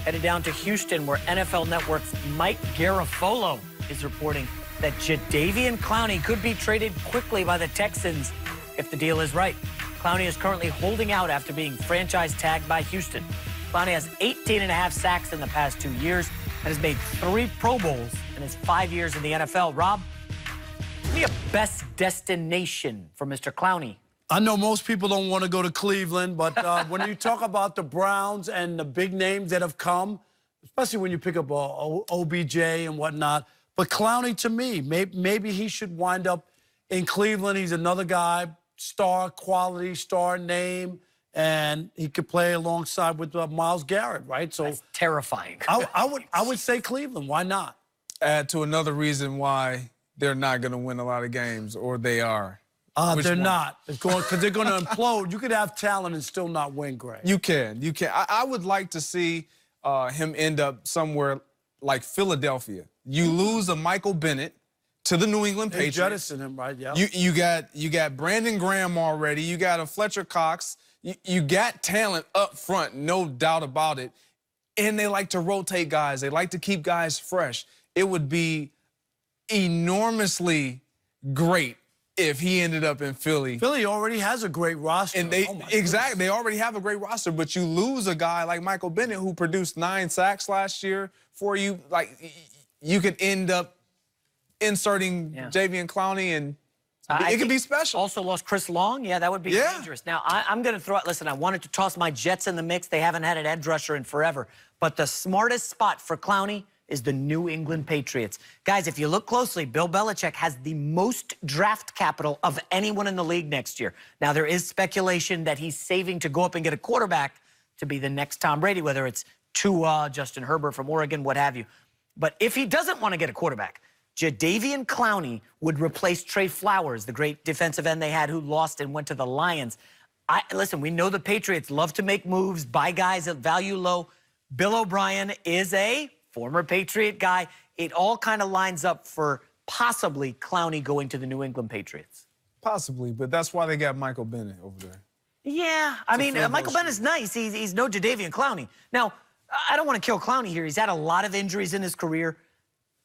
Headed down to Houston, where NFL Network's Mike Garafolo is reporting that Jadeveon Clowney could be traded quickly by the Texans if the deal is right. Clowney is currently holding out after being franchise tagged by Houston. Clowney has 18.5 sacks in the past 2 years and has made 3 Pro Bowls in his 5 years in the NFL. Rob, give me a best destination for Mr. Clowney. I know most people don't want to go to Cleveland, but when you talk about the Browns and the big names that have come, especially when you pick up OBJ and whatnot, but Clowney, to me, maybe he should wind up in Cleveland. He's another guy, star quality, star name, and he could play alongside with Myles Garrett, right? So that's terrifying. I would say Cleveland. Why not? Add to another reason why they're not going to win a lot of games, or they are. They're not. It's going because they're going to implode. You could have talent and still not win, Greg. You can. I would like to see him end up somewhere like Philadelphia. You lose a Michael Bennett to the New England Patriots. They jettisoned him, right? Yeah. You got Brandon Graham already. You got a Fletcher Cox. You got talent up front, no doubt about it. And they like to rotate guys. They like to keep guys fresh. It would be enormously great if he ended up in Philly. Philly already has a great roster. And they they already have a great roster, but you lose a guy like Michael Bennett who produced 9 sacks last year for you. Like, you could end up inserting Jadeveon Clowney, and it could be special. Also lost Chris Long. Yeah, that would be dangerous. Now, I'm going to throw out, listen, I wanted to toss my Jets in the mix. They haven't had an edge rusher in forever. But the smartest spot for Clowney is the New England Patriots. Guys, if you look closely, Bill Belichick has the most draft capital of anyone in the league next year. Now, there is speculation that he's saving to go up and get a quarterback to be the next Tom Brady, whether it's Tua, Justin Herbert from Oregon, what have you. But if he doesn't want to get a quarterback, Jadeveon Clowney would replace Trey Flowers, the great defensive end they had who lost and went to the Lions. Listen, we know the Patriots love to make moves, buy guys at value low. Bill O'Brien is a former Patriot guy. It all kind of lines up for possibly Clowney going to the New England Patriots. Possibly, but that's why they got Michael Bennett over there. Yeah, I mean, Michael Bennett's nice. He's no Jadeveon Clowney. Now, I don't want to kill Clowney here. He's had a lot of injuries in his career.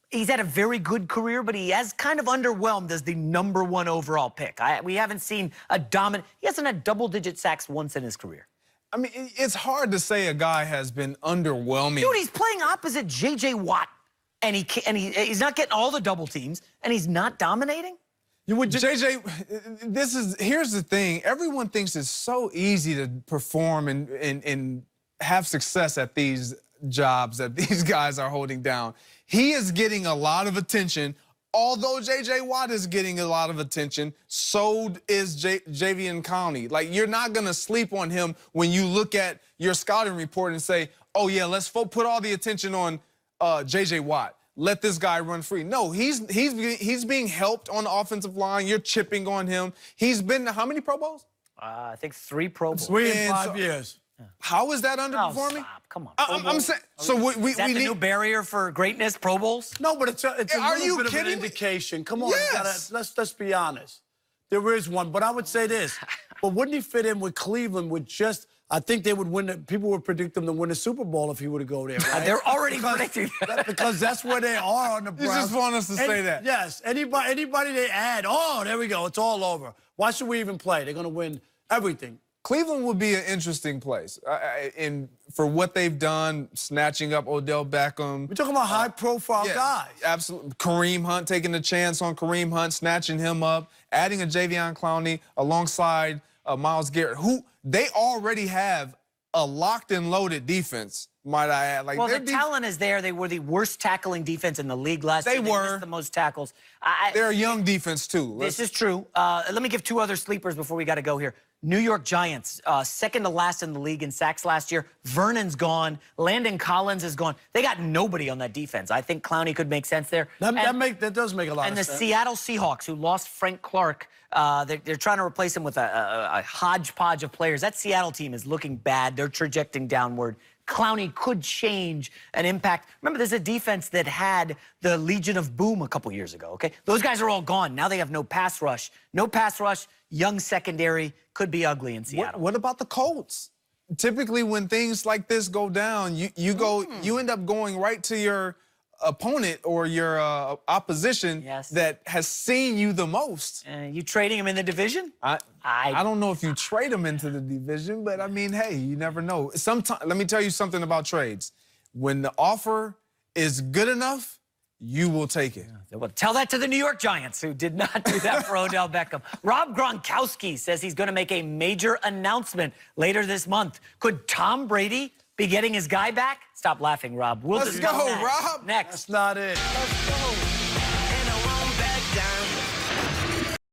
He's had a very good career, but he has kind of underwhelmed as the #1 overall pick. We haven't seen a dominant. He hasn't had double-digit sacks once in his career. I mean, it's hard to say a guy has been underwhelming. Dude, he's playing opposite J.J. Watt, and he's not getting all the double teams, and he's not dominating. JJ, here's the thing. Everyone thinks it's so easy to perform and have success at these jobs that these guys are holding down. He is getting a lot of attention. Although J.J. Watt is getting a lot of attention, so is Jadeveon Clowney. Like, you're not going to sleep on him when you look at your scouting report and say, oh, yeah, let's put all the attention on J.J. Watt. Let this guy run free. No, he's being helped on the offensive line. You're chipping on him. He's been to how many Pro Bowls? I think 3 Pro Bowls. 3 in 5 years. How is that underperforming? Oh, stop. Come on. I'm saying, so is that the new barrier for greatness, Pro Bowls? No, but it's a little bit of an indication. Come on, yes. let's be honest. There is one, but I would say this. But wouldn't he fit in with Cleveland with just, I think they would win, people would predict them to win the Super Bowl if he were to go there, right? They're already predicting that. Because that's where they are on the Browns. You just want us to say that. Yes, anybody they add, oh, there we go, it's all over. Why should we even play? They're going to win everything. Cleveland would be an interesting place for what they've done, snatching up Odell Beckham. We're talking about high-profile guys. Absolutely. Kareem Hunt, taking a chance on Kareem Hunt, snatching him up, adding a Jadeveon Clowney alongside Myles Garrett, who they already have a locked and loaded defense, might I add. Like, well, the talent is there. They were the worst tackling defense in the league last year. They missed the most tackles. They're a young defense, too. This is true. Let me give 2 other sleepers before we got to go here. New York Giants, second to last in the league in sacks last year. Vernon's gone. Landon Collins is gone. They got nobody on that defense. I think Clowney could make sense there. That does make a lot of sense. And the Seattle Seahawks, who lost Frank Clark, they're trying to replace him with a hodgepodge of players. That Seattle team is looking bad. They're trajecting downward. Clowney could change and impact. Remember, there's a defense that had the Legion of Boom a couple years ago, okay? Those guys are all gone. Now they have no pass rush. No pass rush, young secondary, could be ugly in Seattle. What about the Colts? typically when things like this go down, you end up going right to your opponent or your opposition that has seen you the most. You trading him in the division? I don't know if you trade him into the division, but I mean, hey, you never know. Sometimes, let me tell you something about trades. When the offer is good enough, you will take it. Well, tell that to the New York Giants, who did not do that for Odell Beckham. Rob Gronkowski says he's going to make a major announcement later this month. Could Tom Brady be getting his guy back? Stop laughing, Rob. We'll Let's go, Rob. Next. That's not it. Let's go.